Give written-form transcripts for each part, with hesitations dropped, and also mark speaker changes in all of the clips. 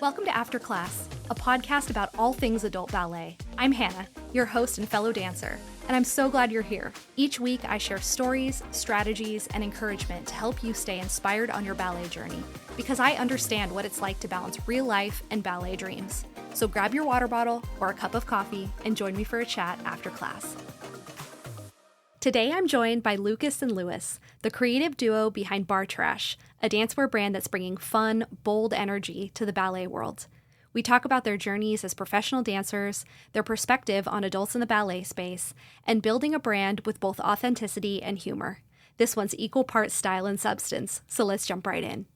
Speaker 1: Welcome to After Class, a podcast about all things adult ballet. I'm Hannah, your host and fellow dancer, and I'm so glad you're here. Each week, I share stories, strategies, and encouragement to help you stay inspired on your ballet journey, because I understand what it's like to balance real life and ballet dreams. So grab your water bottle or a cup of coffee and join me for a chat after class. Today, I'm joined by Lucas and Lewis, the creative duo behind Barre Trash, a dancewear brand that's bringing fun, bold energy to the ballet world. We talk about their journeys as professional dancers, their perspective on adults in the ballet space, and building a brand with both authenticity and humor. This one's equal parts style and substance, so let's jump right in.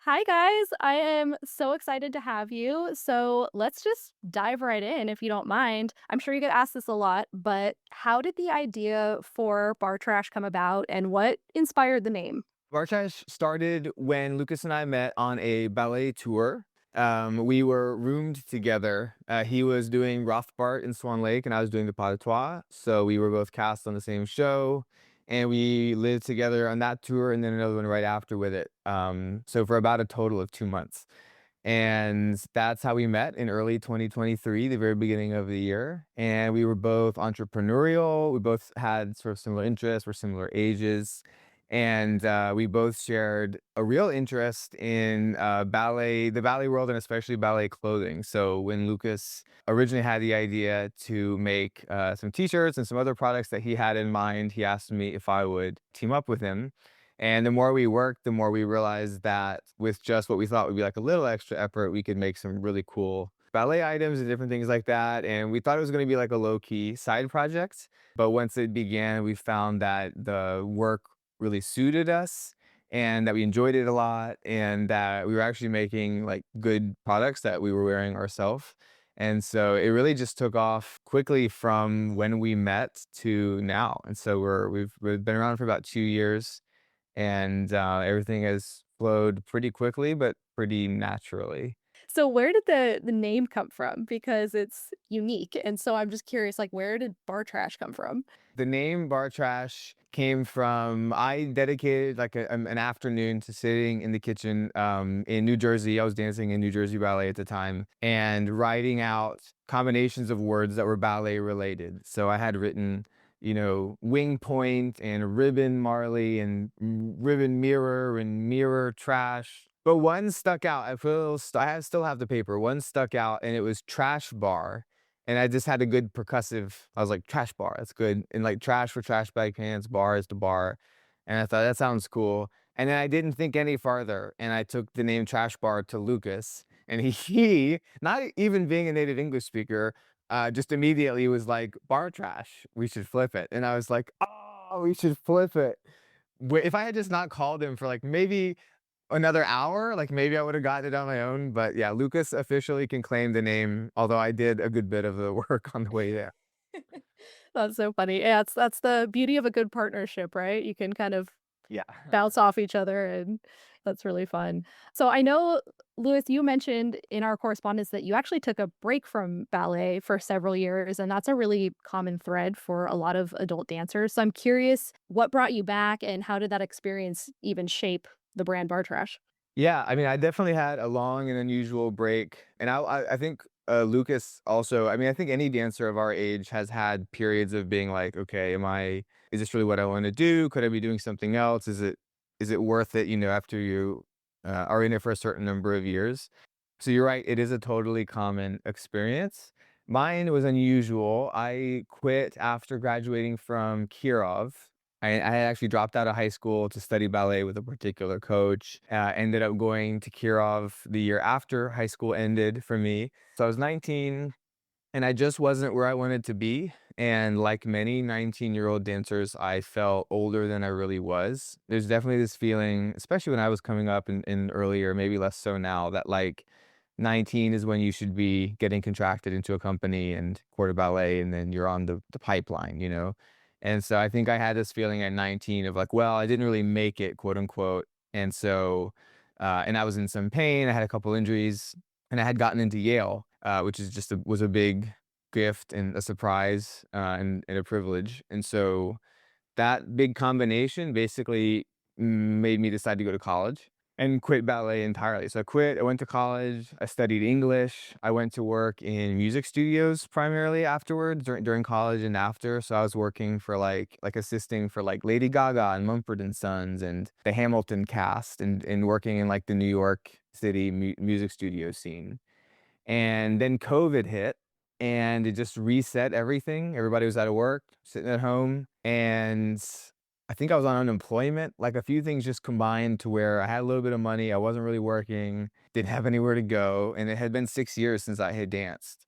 Speaker 1: Hi, guys. I am so excited to have you. So let's just dive right in, if you don't mind. I'm sure you get asked this a lot, but how did the idea for Barre Trash come about and what inspired the name?
Speaker 2: Barre Trash started when Lucas and I met on a ballet tour. We were roomed together. He was doing Rothbart in Swan Lake, and I was doing the Pas de Trois. So we were both cast on the same show, and we lived together on that tour, and then another one right after with it. So for about a total of 2 months. And that's how we met in early 2023, the very beginning of the year. And we were both entrepreneurial. We both had sort of similar interests. We're similar ages. And we both shared a real interest in ballet, the ballet world, and especially ballet clothing. So when Lucas originally had the idea to make some t-shirts and some other products that he had in mind, he asked me if I would team up with him. And the more we worked, the more we realized that with just what we thought would be like a little extra effort, we could make some really cool ballet items and different things like that. And we thought it was going to be like a low-key side project. But once it began, we found that the work really suited us and that we enjoyed it a lot and that we were actually making like good products that we were wearing ourselves. And so it really just took off quickly from when we met to now. And so we've been around for about 2 years, and everything has flowed pretty quickly, but pretty naturally.
Speaker 1: So where did the name come from? Because it's unique. And so I'm just curious, like, where did Barre Trash come from?
Speaker 2: The name Barre Trash came from I dedicated like an afternoon to sitting in the kitchen in New Jersey. I was dancing in New Jersey Ballet at the time and writing out combinations of words that were ballet related. So I had written, wing point and ribbon Marley and ribbon mirror and mirror trash. But one stuck out. I still have the paper. One stuck out, and it was trash bar. And I just had a good percussive, I was like, trash bar, that's good. And like trash for trash bag pants, bar is the bar. And I thought that sounds cool. And then I didn't think any farther. And I took the name Trash Bar to Lucas. And he not even being a native English speaker, just immediately was like, Barre Trash, we should flip it. And I was like, oh, we should flip it. If I had just not called him for like maybe another hour, like maybe I would have gotten it on my own. But yeah, Lucas officially can claim the name, although I did a good bit of the work on the way there.
Speaker 1: That's so funny. Yeah, that's the beauty of a good partnership, right? You can kind of
Speaker 2: Yeah.
Speaker 1: bounce off each other, and that's really fun. So I know, Louis, you mentioned in our correspondence that you actually took a break from ballet for several years, and that's a really common thread for a lot of adult dancers. So I'm curious, what brought you back, and how did that experience even shape the brand Barre Trash?
Speaker 2: Yeah, I mean, I definitely had a long and unusual break, and I think Lucas also. I mean, I think any dancer of our age has had periods of being like, okay, is this really what I want to do? Could I be doing something else? Is it worth it? After you are in it for a certain number of years. So you're right, it is a totally common experience. Mine was unusual. I quit after graduating from Kirov. I had actually dropped out of high school to study ballet with a particular coach. Ended up going to Kirov the year after high school ended for me. So I was 19 and I just wasn't where I wanted to be. And like many 19-year-old dancers, I felt older than I really was. There's definitely this feeling, especially when I was coming up in earlier, maybe less so now, that like 19 is when you should be getting contracted into a company and quarter ballet, and then you're on the pipeline. And so I think I had this feeling at 19 of like, well, I didn't really make it, quote unquote. And so, and I was in some pain. I had a couple injuries, and I had gotten into Yale, which is was a big gift and a surprise, and a privilege. And so that big combination basically made me decide to go to college. and quit ballet entirely. So I quit, I went to college, I studied English, I went to work in music studios primarily afterwards, during college and after. So I was working for like assisting for like Lady Gaga and Mumford and Sons and the Hamilton cast, and working in like the New York City music studio scene. And then COVID hit, and it just reset everything. Everybody was out of work, sitting at home, and I think I was on unemployment. Like, a few things just combined to where I had a little bit of money, I wasn't really working, didn't have anywhere to go, and it had been 6 years since I had danced.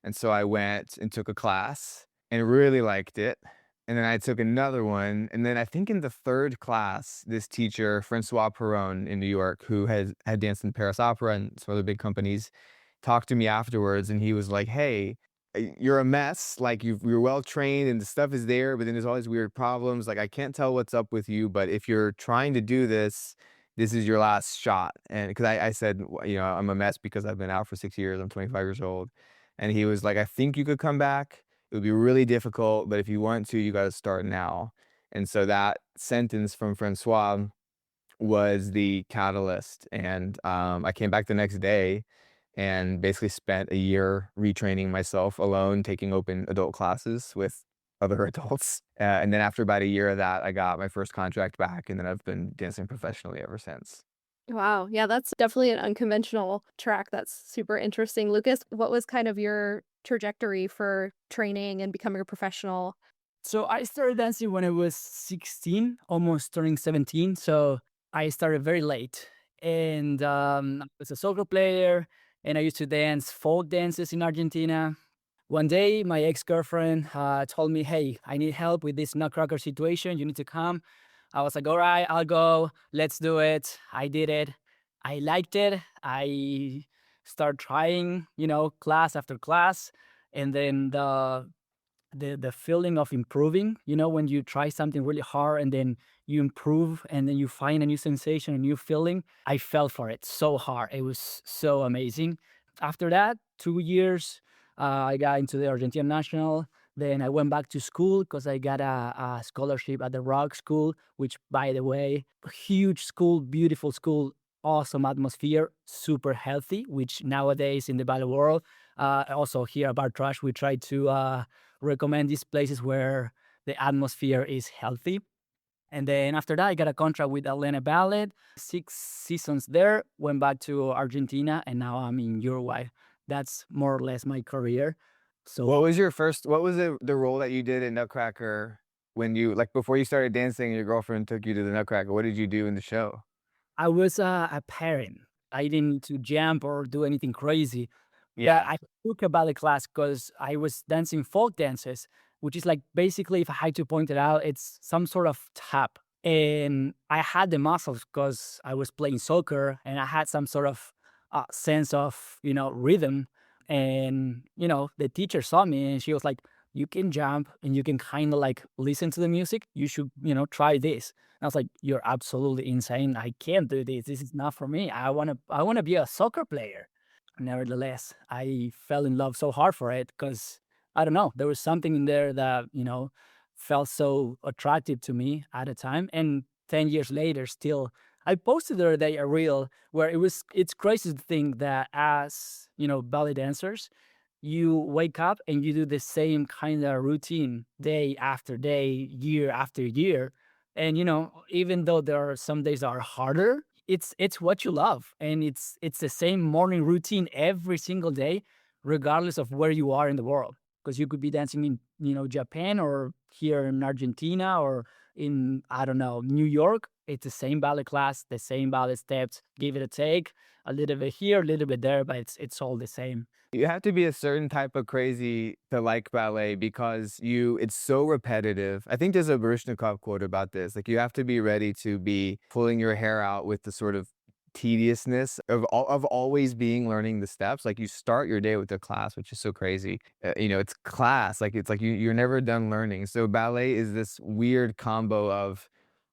Speaker 2: And so I went and took a class and really liked it. And then I took another one, and then I think in the 3rd class, this teacher, Francois Perron in New York, who had danced in Paris Opera and some other big companies, talked to me afterwards, and he was like, "Hey, you're a mess. Like, you're well trained and the stuff is there, but then there's all these weird problems. Like, I can't tell what's up with you, but if you're trying to do this, this is your last shot." And because I said, You know, I'm a mess because I've been out for 6 years. I'm 25 years old." And he was like, "I think you could come back. It would be really difficult, but if you want to, you got to start now." And so that sentence from Francois was the catalyst. And I came back the next day and basically spent a year retraining myself alone, taking open adult classes with other adults. And then after about a year of that, I got my first contract back, and then I've been dancing professionally ever since.
Speaker 1: Wow. Yeah, that's definitely an unconventional track. That's super interesting. Lucas, what was kind of your trajectory for training and becoming a professional?
Speaker 3: So I started dancing when I was 16, almost turning 17. So I started very late. And I was a soccer player and I used to dance folk dances in Argentina. One day, my ex girlfriend told me, "Hey, I need help with this nutcracker situation. You need to come." I was like, "All right, I'll go. Let's do it." I did it. I liked it. I started trying, class after class. And then the feeling of improving, when you try something really hard and then you improve and then you find a new sensation, a new feeling. I fell for it so hard. It was so amazing. After that, 2 years, I got into the Argentine national. Then I went back to school because I got a scholarship at the Rock School, which, by the way, huge school, beautiful school, awesome atmosphere, super healthy, which nowadays in the ballet world, also here at Barre Trash, we try to recommend these places where the atmosphere is healthy. And then after that, I got a contract with Atlanta Ballet, 6 seasons there, went back to Argentina, and now I'm in Uruguay. That's more or less my career. So
Speaker 2: What was the role that you did in Nutcracker when you, like, before you started dancing and your girlfriend took you to the Nutcracker? What did you do in the show?
Speaker 3: I was a parent. I didn't need to jump or do anything crazy. But
Speaker 2: Yeah.
Speaker 3: I took a ballet class because I was dancing folk dances, which is like basically, if I had to point it out, it's some sort of tap. And I had the muscles because I was playing soccer and I had some sort of sense of, rhythm. And, the teacher saw me and she was like, "You can jump and you can kind of like listen to the music. You should, try this." And I was like, "You're absolutely insane. I can't do this. This is not for me. I want to be a soccer player." Nevertheless, I fell in love so hard for it because I don't know, there was something in there that, felt so attractive to me at the time. And 10 years later, still, I posted the other day a reel where it's crazy to think that as, ballet dancers, you wake up and you do the same kind of routine day after day, year after year. And even though there are some days that are harder, it's what you love. And it's the same morning routine every single day, regardless of where you are in the world. Because you could be dancing in, Japan or here in Argentina or in, I don't know, New York. It's the same ballet class, the same ballet steps, give it a take, a little bit here, a little bit there, but it's all the same.
Speaker 2: You have to be a certain type of crazy to like ballet because it's so repetitive. I think there's a Baryshnikov quote about this. Like, you have to be ready to be pulling your hair out with the sort of tediousness of always being learning the steps. Like, you start your day with a class, which is so crazy. It's class. Like, it's like you're never done learning. So ballet is this weird combo of,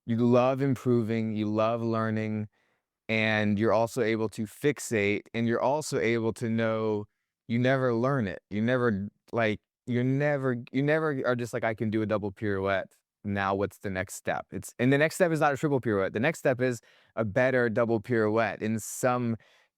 Speaker 2: you love improving, you love learning, and you're also able to fixate, and you're also able to know you never learn it. You never are just like, "I can do a double pirouette. Now what's the next step?" And the next step is not a triple pirouette. The next step is, a better double pirouette in some,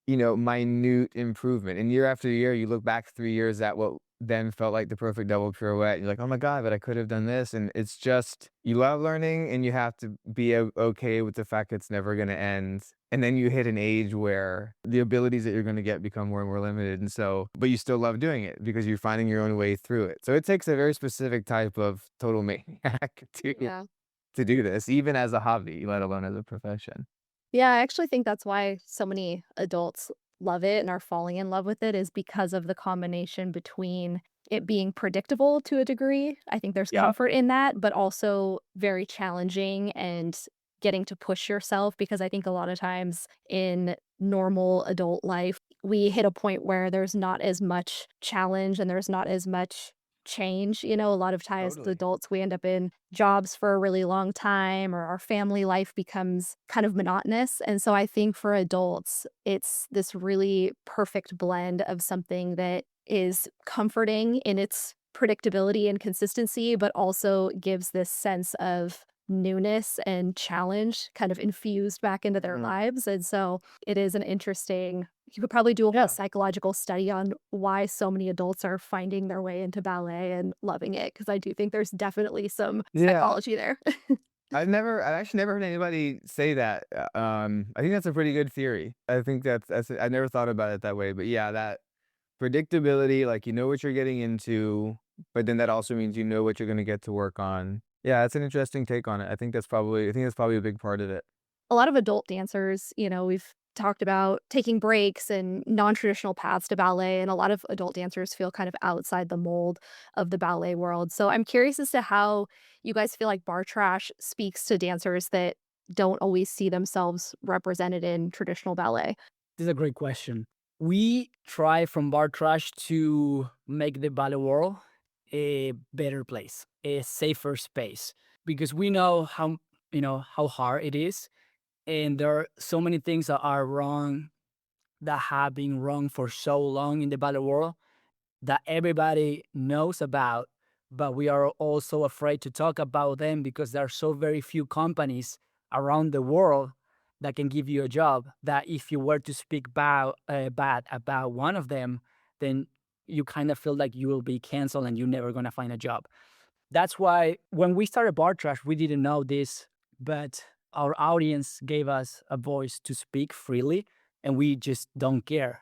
Speaker 2: minute improvement. And year after year, you look back 3 years at what then felt like the perfect double pirouette. And you're like, oh my God, but I could have done this. And it's just, you love learning and you have to be okay with the fact it's never going to end. And then you hit an age where the abilities that you're going to get become more and more limited. And so, but you still love doing it because you're finding your own way through it. So it takes a very specific type of total maniac
Speaker 1: Yeah.
Speaker 2: to do this, even as a hobby, let alone as a profession.
Speaker 1: Yeah, I actually think that's why so many adults love it and are falling in love with it is because of the combination between it being predictable to a degree. I think there's
Speaker 3: Yeah.
Speaker 1: comfort in that, but also very challenging and getting to push yourself because I think a lot of times in normal adult life, we hit a point where there's not as much challenge and there's not as much change. A lot of times as
Speaker 2: Totally.
Speaker 1: adults, we end up in jobs for a really long time or our family life becomes kind of monotonous. And so I think for adults, it's this really perfect blend of something that is comforting in its predictability and consistency, but also gives this sense of newness and challenge kind of infused back into their lives. And so it is an interesting, you could probably do a
Speaker 3: Yeah.
Speaker 1: psychological study on why so many adults are finding their way into ballet and loving it. Cause I do think there's definitely some
Speaker 2: Yeah.
Speaker 1: psychology there.
Speaker 2: I've actually never heard anybody say that. I think that's a pretty good theory. I think I never thought about it that way, but yeah, that predictability, like you know what you're getting into, but then that also means you know what you're going to get to work on. Yeah, that's an interesting take on it. I think that's probably a big part of it.
Speaker 1: A lot of adult dancers, we've talked about taking breaks and non-traditional paths to ballet, and a lot of adult dancers feel kind of outside the mold of the ballet world. So I'm curious as to how you guys feel like Barre Trash speaks to dancers that don't always see themselves represented in traditional ballet.
Speaker 3: This is a great question. We try from Barre Trash to make the ballet world a better place, a safer space, because we know how hard it is, and there are so many things that are wrong, that have been wrong for so long in the ballet world that everybody knows about, but we are also afraid to talk about them because there are so very few companies around the world that can give you a job, that if you were to speak bad about one of them, then you kind of feel like you will be canceled and you're never going to find a job. That's why when we started Barre Trash, we didn't know this, but our audience gave us a voice to speak freely, and we just don't care.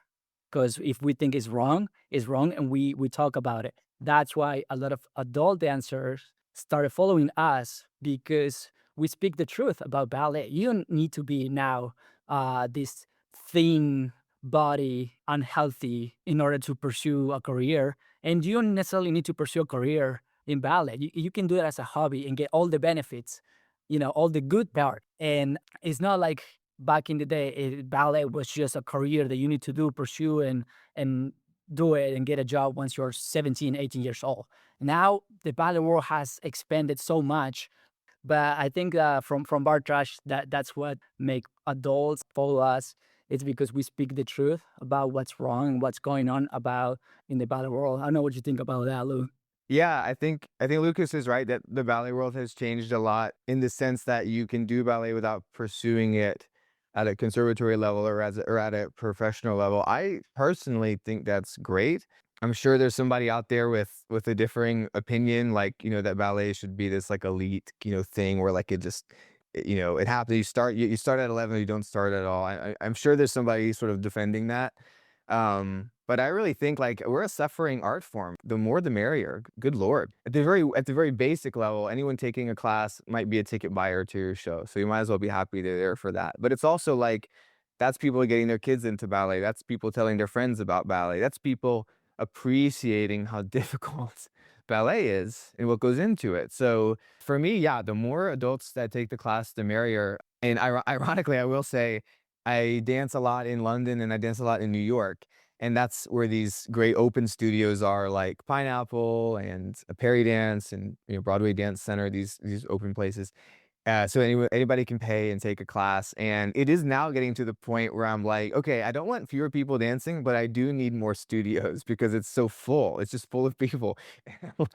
Speaker 3: Because if we think it's wrong, and we talk about it. That's why a lot of adult dancers started following us, because we speak the truth about ballet. You don't need to be now this thin body, unhealthy, in order to pursue a career. And you don't necessarily need to pursue a career in ballet. You can do it as a hobby and get all the benefits, all the good part. And it's not like back in the day, ballet was just a career that you need to pursue and do it and get a job once you're 17, 18 years old. Now the ballet world has expanded so much, but I think from Barre Trash, that's what make adults follow us. It's because we speak the truth about what's wrong and what's going on about in the ballet world. I don't know what you think about that, Lou.
Speaker 2: Yeah, I think Lucas is right that the ballet world has changed a lot in the sense that you can do ballet without pursuing it at a conservatory level or at a professional level. I personally think that's great. I'm sure there's somebody out there with a differing opinion, like, that ballet should be this like elite, thing where like it just it happens. You start at 11, you don't start at all. I'm sure there's somebody sort of defending that. But I really think like we're a suffering art form. The more the merrier. Good Lord. At the very basic level, anyone taking a class might be a ticket buyer to your show. So you might as well be happy they're there for that. But it's also like that's people getting their kids into ballet. That's people telling their friends about ballet. That's people appreciating how difficult ballet is and what goes into it. So for me, yeah, the more adults that take the class, the merrier. And ironically, I will say I dance a lot in London and I dance a lot in New York. And that's where these great open studios are, like Pineapple and Perry Dance and Broadway Dance Center, these open places. So anybody can pay and take a class. And it is now getting to the point where I'm like, okay, I don't want fewer people dancing, but I do need more studios because it's so full. It's just full of people.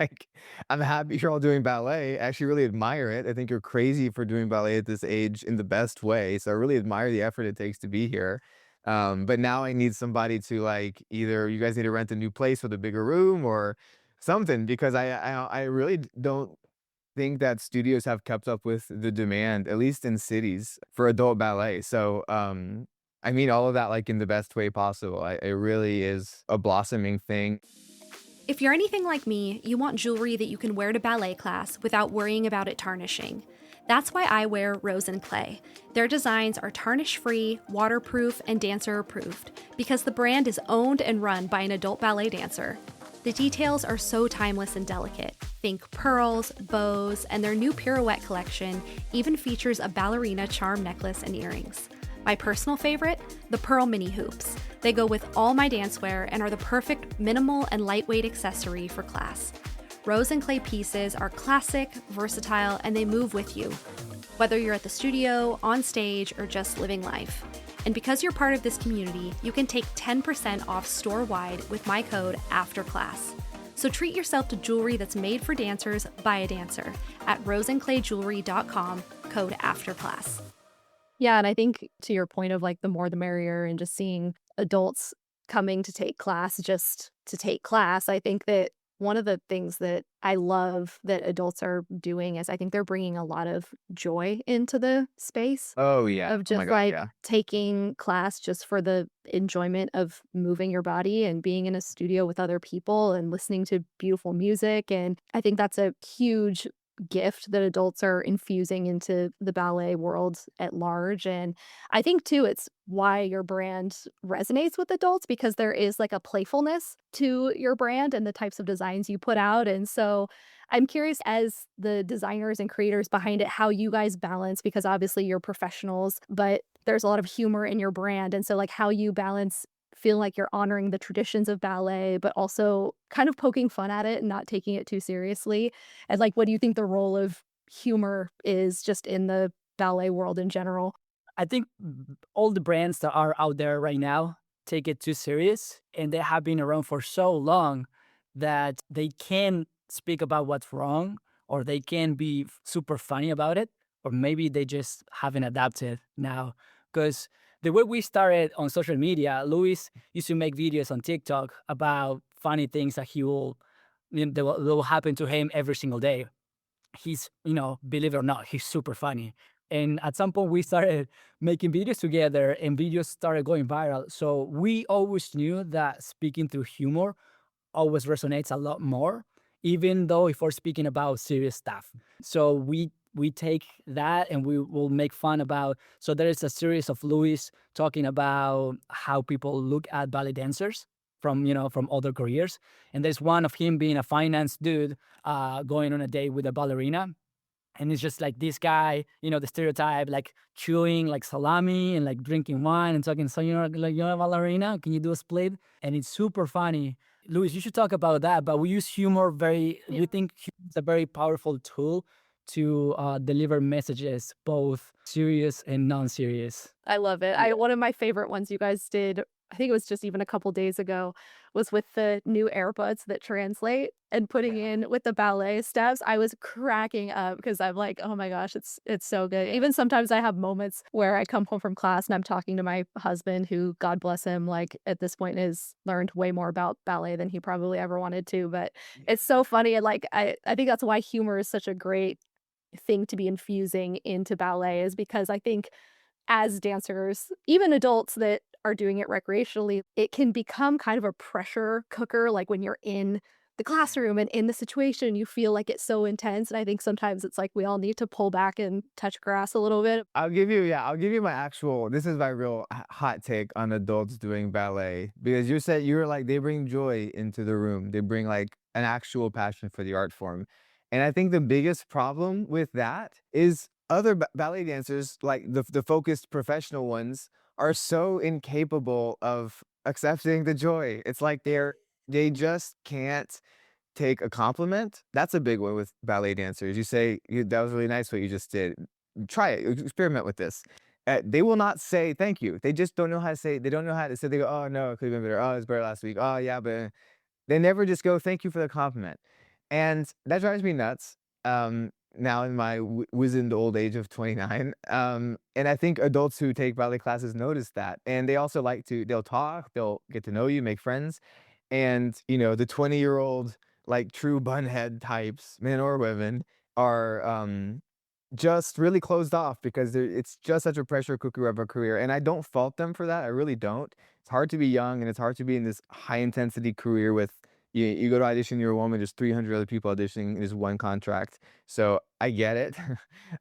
Speaker 2: Like, I'm happy you're all doing ballet. I actually really admire it. I think you're crazy for doing ballet at this age in the best way. So I really admire the effort it takes to be here. But now I need somebody to, like, either you guys need to rent a new place with a bigger room or something, because I really don't think that studios have kept up with the demand, at least in cities, for adult ballet. So, I mean all of that, like, in the best way possible. It really is a blossoming thing.
Speaker 1: If you're anything like me, you want jewelry that you can wear to ballet class without worrying about it tarnishing. That's why I wear Rose and Clay. Their designs are tarnish-free, waterproof, and dancer-approved because the brand is owned and run by an adult ballet dancer. The details are so timeless and delicate. Think pearls, bows, and their new pirouette collection even features a ballerina charm necklace and earrings. My personal favorite, the pearl mini hoops. They go with all my dancewear and are the perfect minimal and lightweight accessory for class. Rose and Clay pieces are classic, versatile, and they move with you, whether you're at the studio, on stage, or just living life. And because you're part of this community, you can take 10% off store-wide with my code AFTERCLASS. So treat yourself to jewelry that's made for dancers by a dancer at roseandclayjewelry.com, code AFTERCLASS.
Speaker 4: Yeah, and I think to your point of like the more the merrier and just seeing adults coming to take class just to take class, I think that one of the things that I love that adults are doing is I think they're bringing a lot of joy into the space
Speaker 2: Oh, yeah.
Speaker 4: of
Speaker 2: Oh
Speaker 4: just
Speaker 2: my God,
Speaker 4: like
Speaker 2: yeah.
Speaker 4: taking class just for the enjoyment of moving your body and being in a studio with other people and listening to beautiful music. And I think that's a huge gift that adults are infusing into the ballet world at large. And I think too, it's why your brand resonates with adults because there is like a playfulness to your brand and the types of designs you put out. And so I'm curious, as the designers and creators behind it, how you guys balance, because obviously you're professionals, but there's a lot of humor in your brand. And so like how you balance feel like you're honoring the traditions of ballet, but also kind of poking fun at it and not taking it too seriously. And like, what do you think the role of humor is just in the ballet world in general?
Speaker 3: I think all the brands that are out there right now take it too serious, and they have been around for so long that they can speak about what's wrong, or they can be super funny about it, or maybe they just haven't adapted now. Because the way we started on social media, Luis used to make videos on TikTok about funny things that that will happen to him every single day. He's, believe it or not, he's super funny. And at some point, we started making videos together, and videos started going viral. So we always knew that speaking through humor always resonates a lot more, even though if we're speaking about serious stuff. So we take that and we will make fun about. So there is a series of Luis talking about how people look at ballet dancers from other careers, and there's one of him being a finance dude going on a date with a ballerina. And it's just like this guy, the stereotype, like chewing like salami and like drinking wine and talking, so like you're a ballerina, can you do a split? And it's super funny. Luis, you should talk about that. But we use humor we think humor is a very powerful tool to deliver messages, both serious and non-serious.
Speaker 4: I love it. One of my favorite ones you guys did, I think it was just even a couple days ago, was with the new AirPods that translate and putting in with the ballet steps. I was cracking up because I'm like, oh my gosh, it's so good. Even sometimes I have moments where I come home from class and I'm talking to my husband, who, God bless him, like at this point has learned way more about ballet than he probably ever wanted to. But it's so funny. And like I think that's why humor is such a great thing to be infusing into ballet, is because I think as dancers, even adults that are doing it recreationally, it can become kind of a pressure cooker. Like when you're in the classroom and in the situation, you feel like it's so intense. And I think sometimes it's like we all need to pull back and touch grass a little bit.
Speaker 2: I'll give you my actual, this is my real hot take on adults doing ballet, because you were like, they bring joy into the room. They bring like an actual passion for the art form. And I think the biggest problem with that is other ballet dancers, like the focused professional ones, are so incapable of accepting the joy. It's like they just can't take a compliment. That's a big one with ballet dancers. You say, that was really nice what you just did. try it, experiment with this. They will not say thank you. They just don't know how to say. They don't know how to say. They go, oh no, it could have been better. Oh, it's better last week. Oh yeah, but they never just go thank you for the compliment, and that drives me nuts. Now in my wizened old age of 29, and I think adults who take ballet classes notice that, and they also like to. They'll talk. They'll get to know you, make friends, and the 20-year-old like true bunhead types, men or women, are just really closed off because it's just such a pressure cooker of a career, and I don't fault them for that, I really don't. It's hard to be young, and it's hard to be in this high intensity career with you go to audition, you're a woman, there's 300 other people auditioning, there's one contract, so I get it.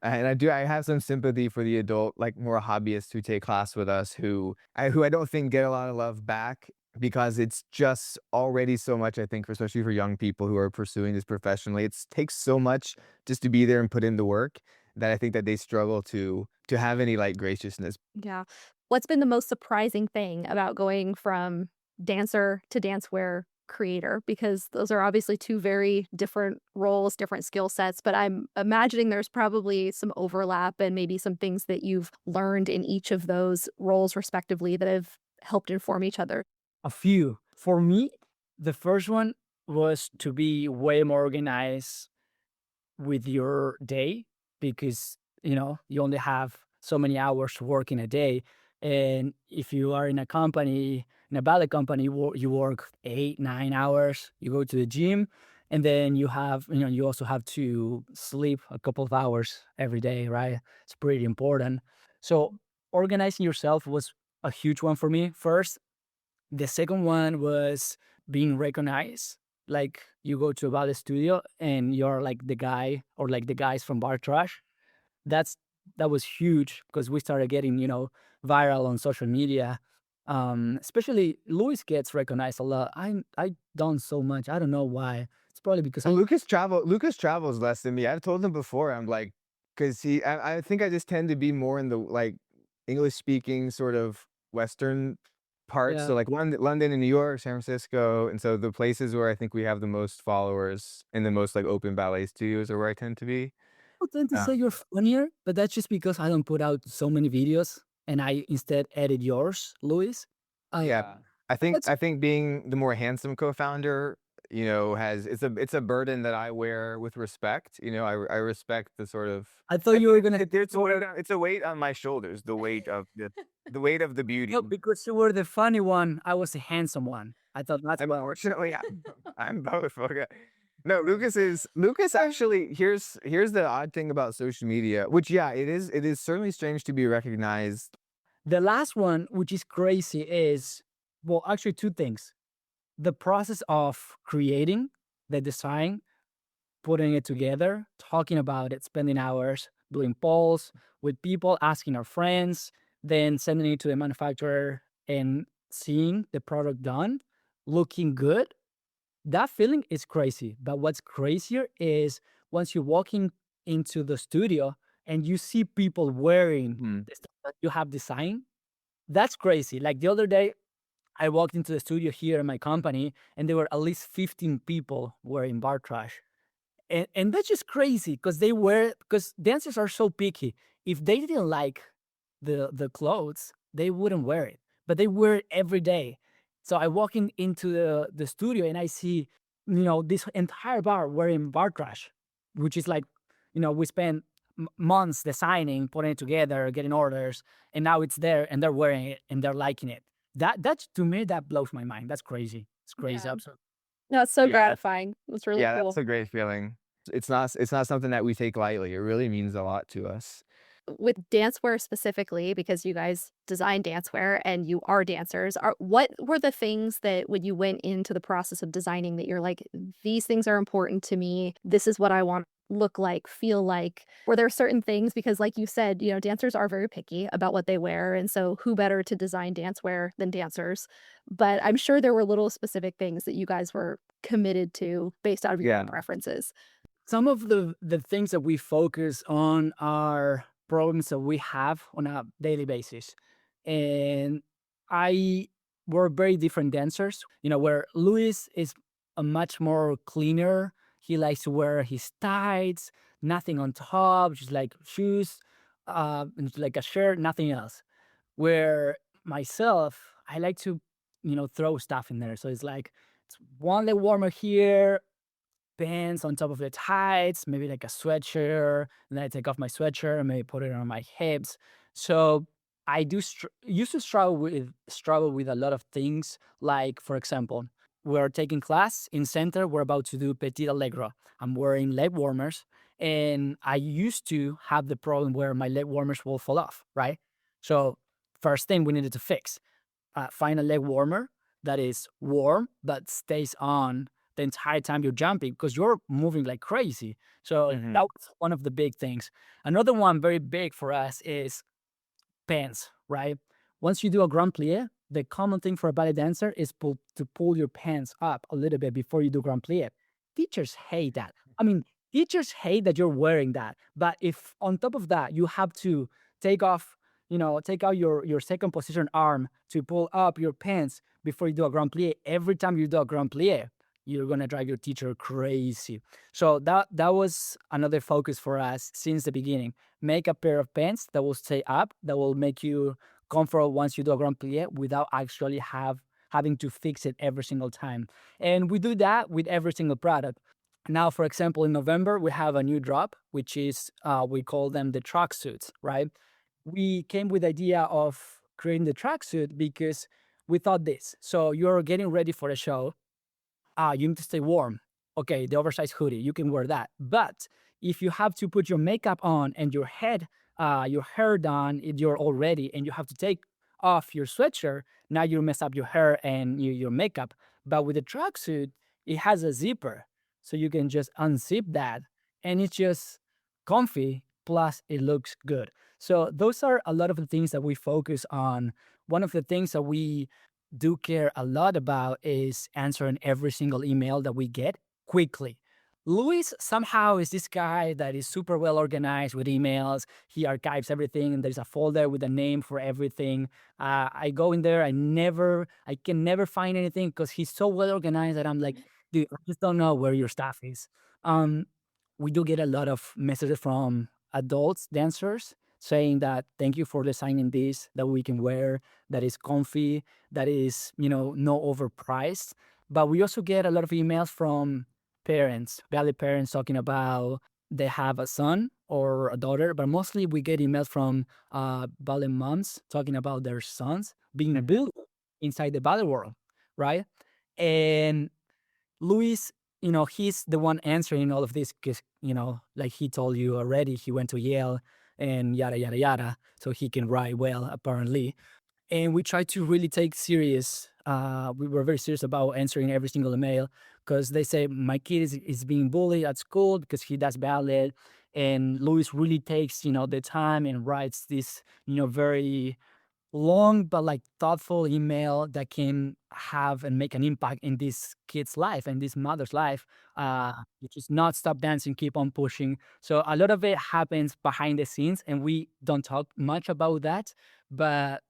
Speaker 2: And I have some sympathy for the adult, like, more hobbyists who take class with us who I don't think get a lot of love back because it's just already so much, I think, especially for young people who are pursuing this professionally. It takes so much just to be there and put in the work that I think that they struggle to have any, like, graciousness.
Speaker 4: Yeah. What's been the most surprising thing about going from dancer to dancewear creator? Because those are obviously two very different roles, different skill sets, but I'm imagining there's probably some overlap and maybe some things that you've learned in each of those roles respectively that have helped inform each other.
Speaker 3: A few. For me, the first one was to be way more organized with your day because, you only have so many hours to work in a day. And if you are in a company, in a ballet company, you work 8, 9 hours, you go to the gym, and then you also have to sleep a couple of hours every day, right? It's pretty important. So organizing yourself was a huge one for me first. The second one was being recognized. Like you go to a ballet studio and you're like the guy or like the guys from Barre Trash. That's that was huge because we started getting, viral on social media. Especially Luis gets recognized a lot. I don't so much. I don't know why. It's probably because
Speaker 2: Well, Lucas travels less than me. I've told him before, I'm like, because I think I just tend to be more in the, like, English speaking sort of Western parts.
Speaker 3: yeah.
Speaker 2: So like London and New York, San Francisco. And so the places where I think we have the most followers and the most like open ballet studios are where I tend to be.
Speaker 3: I tend to
Speaker 2: Uh,
Speaker 3: say you're funnier, but that's just because I don't put out so many videos and I instead edit yours, Luis. I
Speaker 2: yeah. I think being the more handsome co-founder, has it's a burden that I wear with respect. I respect the sort of
Speaker 3: I thought you were gonna
Speaker 2: it's a weight on my shoulders, the weight of the beauty.
Speaker 3: no, because you were the funny one. I was the handsome one. I thought that's why.
Speaker 2: Unfortunately, I'm both. Okay. No, Lucas actually, here's the odd thing about social media, which yeah, it is certainly strange to be recognized.
Speaker 3: The last one, which is crazy, is well, actually two things. The process of creating the design, putting it together, talking about it, spending hours doing polls with people, asking our friends, then sending it to the manufacturer and seeing the product done, looking good. That feeling is crazy. But what's crazier is once you walk into the studio and you see people wearing
Speaker 2: Hmm.
Speaker 3: the stuff that you have designed, that's crazy. Like the other day, I walked into the studio here in my company and there were at least 15 people wearing Bar Trash. And that's just crazy because dancers are so picky. If they didn't like the clothes, they wouldn't wear it. But they wear it every day. So I walk into the studio and I see, this entire bar wearing Bar Trash, which is like, we spent months designing, putting it together, getting orders, and now it's there and they're wearing it and they're liking it. That's to me, that blows my mind. That's crazy. It's crazy.
Speaker 4: Yeah.
Speaker 3: Absolutely.
Speaker 4: No, it's so
Speaker 2: Yeah.
Speaker 4: gratifying. It's really
Speaker 2: Yeah,
Speaker 4: cool.
Speaker 2: that's a great feeling. It's not something that we take lightly. It really means a lot to us.
Speaker 4: With dancewear specifically, because you guys design dancewear and you are dancers, what were the things that when you went into the process of designing that you're like, these things are important to me. This is what I want to look like, feel like. Were there certain things? Because like you said, dancers are very picky about what they wear. And so who better to design dancewear than dancers? But I'm sure there were little specific things that you guys were committed to based out of your own
Speaker 2: Yeah.
Speaker 4: preferences.
Speaker 3: Some of the things that we focus on are problems that we have on a daily basis. And I were very different dancers, where Luis is a much more cleaner. He likes to wear his tights, nothing on top, just like shoes. into like a shirt, nothing else. Where myself, I like to, throw stuff in there. So it's like it's one leg warmer here, pants on top of the tights, maybe like a sweatshirt, and then I take off my sweatshirt and maybe put it on my hips. So I used to struggle with a lot of things. Like for example, we're taking class in center. We're about to do petit allegro. I'm wearing leg warmers, and I used to have the problem where my leg warmers will fall off. Right. So first thing we needed to fix, find a leg warmer that is warm but stays on the entire time you're jumping because you're moving like crazy. So
Speaker 2: Hmm.
Speaker 3: that was one of the big things. Another one very big for us is pants, right? Once you do a grand plie, the common thing for a ballet dancer is to pull your pants up a little bit before you do grand plie. Teachers hate that. I mean, teachers hate that you're wearing that. But if on top of that you have to take off, take out your second position arm to pull up your pants before you do a grand plie, every time you do a grand plie, you're gonna drive your teacher crazy. So that was another focus for us since the beginning. Make a pair of pants that will stay up, that will make you comfortable once you do a grand plie without actually having to fix it every single time. And we do that with every single product. Now, for example, in November, we have a new drop, which is, we call them the tracksuits, right? We came with the idea of creating the tracksuit because we thought this. So you're getting ready for a show, you need to stay warm. Okay, the oversized hoodie, you can wear that. But if you have to put your makeup on and your hair done, you're all ready, and you have to take off your sweatshirt, now you mess up your hair and your makeup. But with the tracksuit, it has a zipper, so you can just unzip that, and it's just comfy. Plus, it looks good. So those are a lot of the things that we focus on. One of the things that we do care a lot about is answering every single email that we get quickly. Luis somehow is this guy that is super well organized with emails. He archives everything, and there's a folder with a name for everything. I go in there, I can never find anything because he's so well organized that I'm like, dude, I just don't know where your stuff is. Um, we do get a lot of messages from adults, dancers, saying that thank you for designing this that we can wear, that is comfy, that is, no overpriced. But we also get a lot of emails from parents, ballet parents talking about they have a son or a daughter, but mostly we get emails from ballet moms talking about their sons being built inside the ballet world, right? And Luis, he's the one answering all of this because, like he told you already, he went to Yale and yada, yada, yada. So he can write well, apparently. And we try to really take serious. We were very serious about answering every single email because they say my kid is being bullied at school because he does ballet. And Luis really takes, the time and writes this, very long but like thoughtful email that can have and make an impact in this kid's life and this mother's life, which is not stop dancing, keep on pushing. So a lot of it happens behind the scenes, and we don't talk much about that. But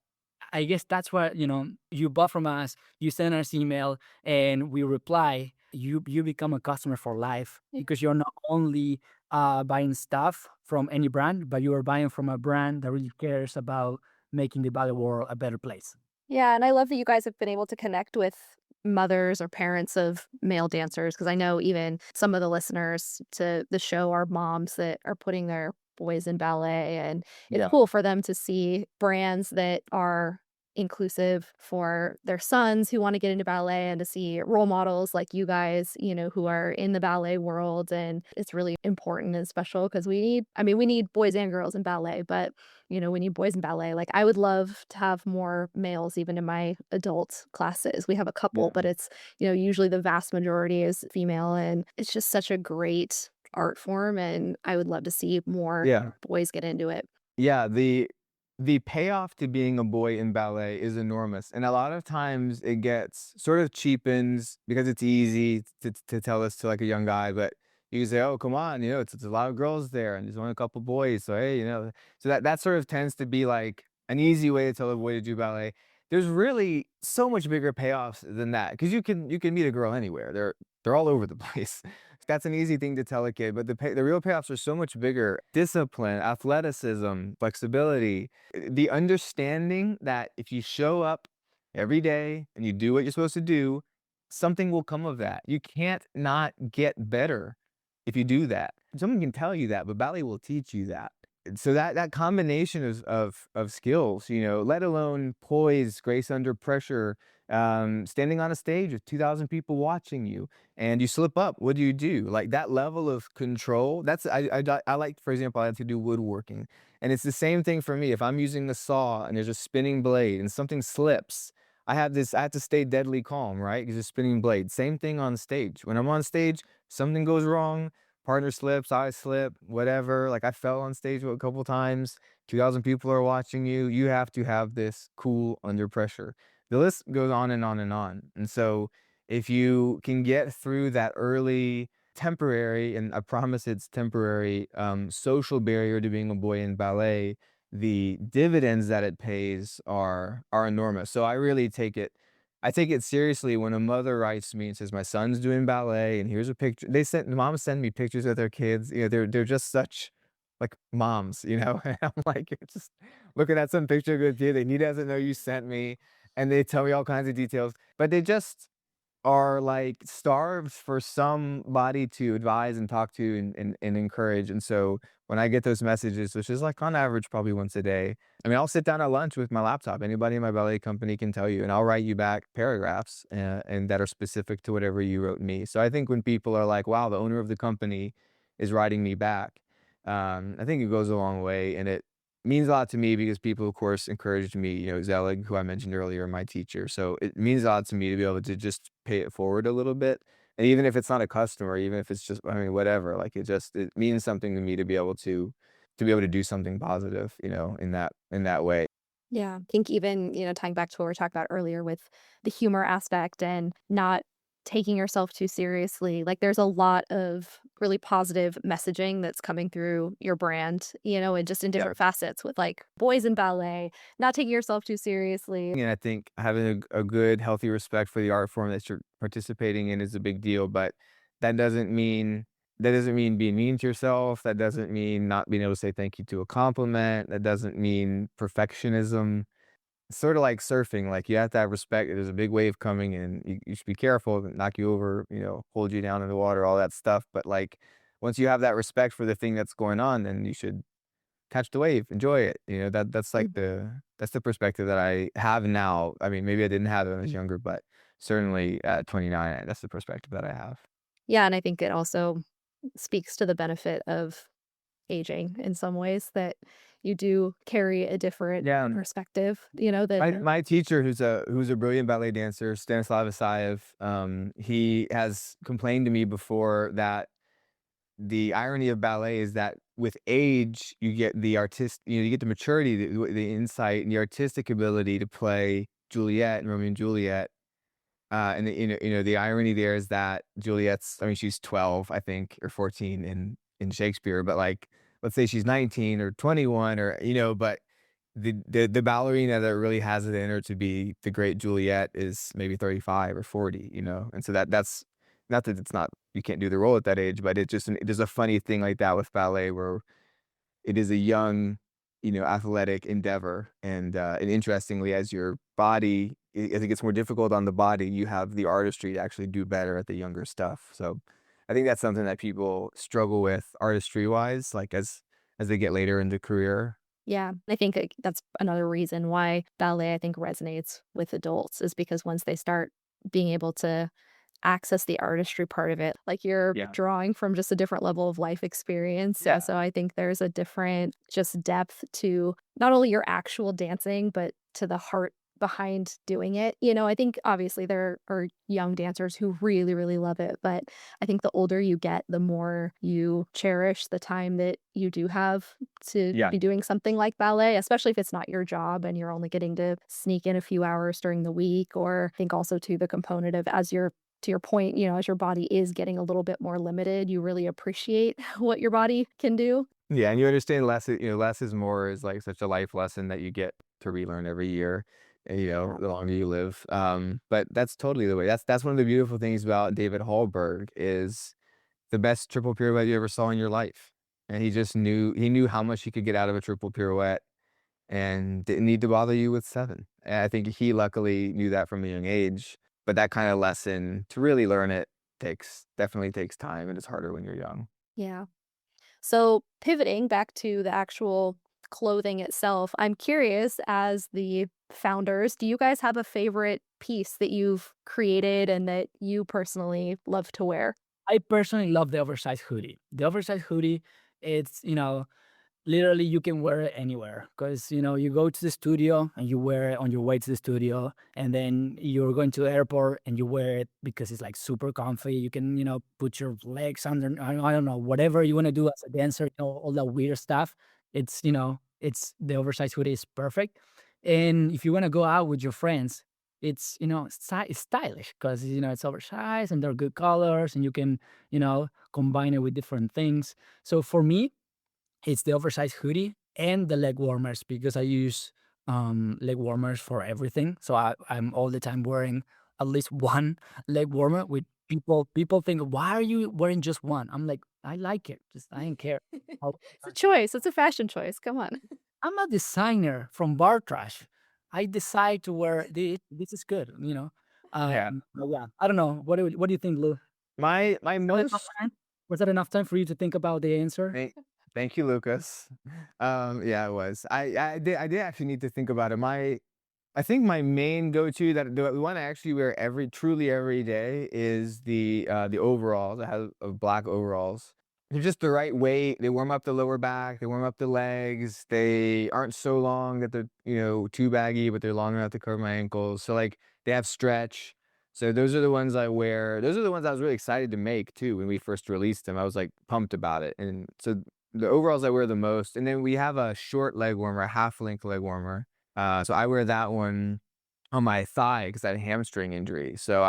Speaker 3: I guess that's what, you bought from us, you send us email and we reply, you become a customer for life because you're not only buying stuff from any brand, but you are buying from a brand that really cares about making the ballet world a better place.
Speaker 4: Yeah, and I love that you guys have been able to connect with mothers or parents of male dancers because I know even some of the listeners to the show are moms that are putting their boys in ballet, and it's
Speaker 2: Yeah.
Speaker 4: cool for them to see brands that are inclusive for their sons who want to get into ballet and to see role models like you guys, who are in the ballet world. And it's really important and special because we need boys and girls in ballet, but we need boys in ballet. Like, I would love to have more males even in my adult classes. We have a couple,
Speaker 2: Yeah.
Speaker 4: but it's, usually the vast majority is female. And it's just such a great art form. And I would love to see more
Speaker 2: Yeah.
Speaker 4: boys get into it.
Speaker 2: Yeah, the payoff to being a boy in ballet is enormous, and a lot of times it gets sort of cheapens because it's easy to tell this to like a young guy, but you can say, "Oh, come on, it's a lot of girls there, and there's only a couple boys, so hey, so that sort of tends to be like an easy way to tell a boy to do ballet. There's really so much bigger payoffs than that because you can meet a girl anywhere. they're all over the place. That's an easy thing to tell a kid, but the real payoffs are so much bigger. Discipline, athleticism, flexibility, the understanding that if you show up every day and you do what you're supposed to do, something will come of that. You can't not get better if you do that. Someone can tell you that, but ballet will teach you that. So that combination of skills, let alone poise, grace under pressure, standing on a stage with 2,000 people watching you, and you slip up, what do you do? Like that level of control. I like, for example, I like to do woodworking, and it's the same thing for me. If I'm using a saw and there's a spinning blade and something slips, I have to stay deadly calm, right? Because it's a spinning blade. Same thing on stage. When I'm on stage, something goes wrong. Partner slips, I slip, whatever. Like I fell on stage a couple times. 2,000 people are watching you. You have to have this cool under pressure. The list goes on and on and on. And so if you can get through that early temporary, and I promise it's temporary, social barrier to being a boy in ballet, the dividends that it pays are enormous. So I take it seriously when a mother writes me and says, "My son's doing ballet, and here's a picture." Moms send me pictures of their kids. They're just such like moms, And I'm like, you're just looking at some picture of a kid that he doesn't know you sent me, and they tell me all kinds of details, but they just are like starved for somebody to advise and talk to and encourage. And so when I get those messages, which is like on average probably once a day, I mean, I'll sit down at lunch with my laptop. Anybody in my ballet company can tell you, and I'll write you back paragraphs and that are specific to whatever you wrote me. So I think when people are like, wow, the owner of the company is writing me back, I think it goes a long way, and it means a lot to me because people, of course, encouraged me, Zelig, who I mentioned earlier, my teacher. So it means a lot to me to be able to just pay it forward a little bit. And even if it's not a customer, even if it's just, I mean, whatever, like it means something to me to be able to do something positive, in that way.
Speaker 4: Yeah. I think even, tying back to what we were talking about earlier with the humor aspect and not taking yourself too seriously, like there's a lot of really positive messaging that's coming through your brand, and just in
Speaker 2: Yeah.
Speaker 4: different facets with like boys in ballet, not taking yourself too seriously.
Speaker 2: And I think having a good, healthy respect for the art form that you're participating in is a big deal, but that doesn't mean being mean to yourself. That doesn't mean not being able to say thank you to a compliment. That doesn't mean perfectionism. It's sort of like surfing. Like you have to have respect. There's a big wave coming, and you should be careful, it knock you over, hold you down in the water, all that stuff. But like once you have that respect for the thing that's going on, then you should catch the wave, enjoy it. That's like that's the perspective that I have now. I mean, maybe I didn't have it when I was younger, but certainly at 29, that's the perspective that I have.
Speaker 4: Yeah, and I think it also speaks to the benefit of aging in some ways that you do carry a different
Speaker 2: Yeah.
Speaker 4: perspective,
Speaker 2: My
Speaker 4: that
Speaker 2: my teacher, who's a brilliant ballet dancer, Stanislav Isayev, he has complained to me before that the irony of ballet is that with age, you get you get the maturity, the insight, and the artistic ability to play Juliet and Romeo and Juliet. And the irony there is that I mean, she's 12, I think, or 14 in Shakespeare, but like, let's say she's 19 or 21, or but the ballerina that really has it in her to be the great Juliet is maybe 35 or 40, and so that's not that it's not you can't do the role at that age, but there's a funny thing like that with ballet where it is a young, athletic endeavor, and interestingly, as it gets more difficult on the body, you have the artistry to actually do better at the younger stuff. So, I think that's something that people struggle with artistry wise, like as they get later in the career.
Speaker 4: yeah, I think that's another reason why ballet, I think, resonates with adults is because once they start being able to access the artistry part of it, like you're
Speaker 2: Yeah.
Speaker 4: drawing from just a different level of life experience.
Speaker 2: Yeah.
Speaker 4: So I think there's a different just depth to not only your actual dancing, but to the heart behind doing it. I think obviously there are young dancers who really, really love it, but I think the older you get, the more you cherish the time that you do have to
Speaker 2: Yeah.
Speaker 4: be doing something like ballet, especially if it's not your job and you're only getting to sneak in a few hours during the week. Or I think also to the component of to your point, as your body is getting a little bit more limited, you really appreciate what your body can do.
Speaker 2: Yeah, and you understand less is more is like such a life lesson that you get to relearn every year.
Speaker 4: Yeah.
Speaker 2: the longer you live. But that's totally the way. That's one of the beautiful things about David Hallberg is the best triple pirouette you ever saw in your life. And he knew how much he could get out of a triple pirouette and didn't need to bother you with 7. And I think he luckily knew that from a young age, but that kind of lesson, to really learn it, definitely takes time, and it's harder when you're young.
Speaker 4: Yeah. So pivoting back to the actual clothing itself, I'm curious, as the founders, do you guys have a favorite piece that you've created and that you personally love to wear?
Speaker 3: I personally love the oversized hoodie. The oversized hoodie, it's, literally you can wear it anywhere because you go to the studio and you wear it on your way to the studio, and then you're going to the airport and you wear it because it's like super comfy. You can put your legs under, I don't know, whatever you want to do as a dancer, all that weird stuff. It's the oversized hoodie is perfect. And if you want to go out with your friends, it's it's stylish because it's oversized and they're good colors, and you can combine it with different things. So for me, it's the oversized hoodie and the leg warmers because I use leg warmers for everything. So I'm all the time wearing at least one leg warmer. With people think, why are you wearing just one? I'm like, I like it. Just I don't care. I'll-
Speaker 4: It's a choice. It's a fashion choice. Come on.
Speaker 3: I'm a designer from Barre Trash. I decide to wear this is good.
Speaker 2: Yeah.
Speaker 3: But yeah, I don't know. What do you think, Lou?
Speaker 2: My
Speaker 3: Was that
Speaker 2: most
Speaker 3: enough time? Was that enough time for you to think about the answer?
Speaker 2: thank you, Lucas. Yeah, it was. I did actually need to think about it. I think my main go-to that we want to actually wear truly every day is the overalls. I have black overalls. They're just the right weight. They warm up the lower back. They warm up the legs. They aren't so long that they're too baggy, but they're long enough to cover my ankles. So like they have stretch. So those are the ones I wear. Those are the ones I was really excited to make too when we first released them. I was like pumped about it. And so the overalls I wear the most. And then we have a short leg warmer, a half length leg warmer. So I wear that one on my thigh because I had a hamstring injury. So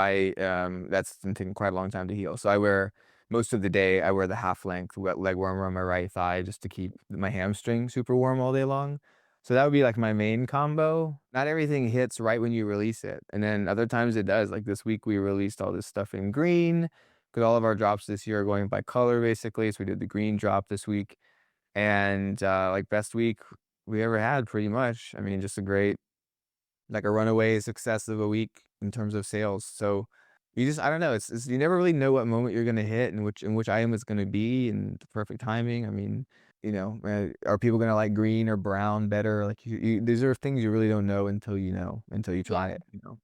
Speaker 2: that's been taking quite a long time to heal. So I wear most of the day, I wear the half length leg warmer on my right thigh just to keep my hamstring super warm all day long. So that would be like my main combo. Not everything hits right when you release it. And then other times it does. Like this week we released all this stuff in green because all of our drops this year are going by color basically. So we did the green drop this week. And like best week we ever had pretty much. I mean, just like a runaway success of a week in terms of sales. So I don't know. It's you never really know what moment you're gonna hit and which item it's gonna be and the perfect timing. I mean, are people gonna like green or brown better? Like these are things you really don't know until you try it.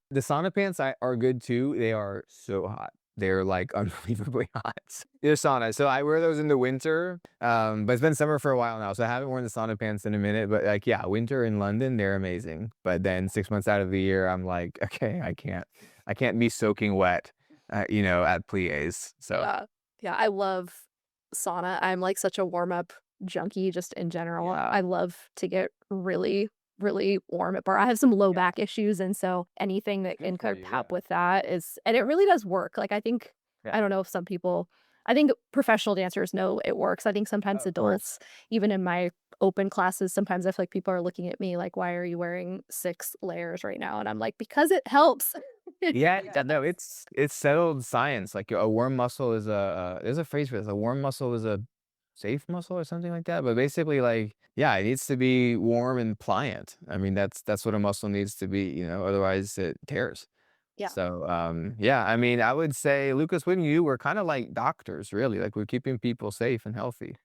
Speaker 2: The sauna pants are good too. They are so hot. They're like unbelievably hot. They're sauna. So I wear those in the winter. But it's been summer for a while now, so I haven't worn the sauna pants in a minute. But like, yeah, winter in London, they're amazing. But then 6 months out of the year, I'm like, okay, I can't be soaking wet, at plies. So
Speaker 4: Yeah. Yeah. I love sauna. I'm like such a warm up junkie just in general.
Speaker 2: Yeah.
Speaker 4: I love to get really, really warm at bar. I have some low back issues. And so anything that
Speaker 2: Good
Speaker 4: can
Speaker 2: for
Speaker 4: kind of
Speaker 2: you,
Speaker 4: help
Speaker 2: yeah.
Speaker 4: with that and it really does work. Like, I think,
Speaker 2: Yeah.
Speaker 4: I don't know if some people, I think professional dancers know it works. I think sometimes
Speaker 2: Of course.
Speaker 4: adults, even in my open classes, sometimes I feel like people are looking at me like, why are you wearing 6 layers right now? And I'm like, because it helps.
Speaker 2: Yeah, no, it's settled science. Like a warm muscle is there's a phrase for this. A warm muscle is a safe muscle or something like that. But basically, like, yeah, it needs to be warm and pliant. I mean, that's what a muscle needs to be. Otherwise it tears.
Speaker 4: Yeah.
Speaker 2: So, yeah, I mean, I would say, Lucas, wouldn't you? We're kind of like doctors, really. Like we're keeping people safe and healthy.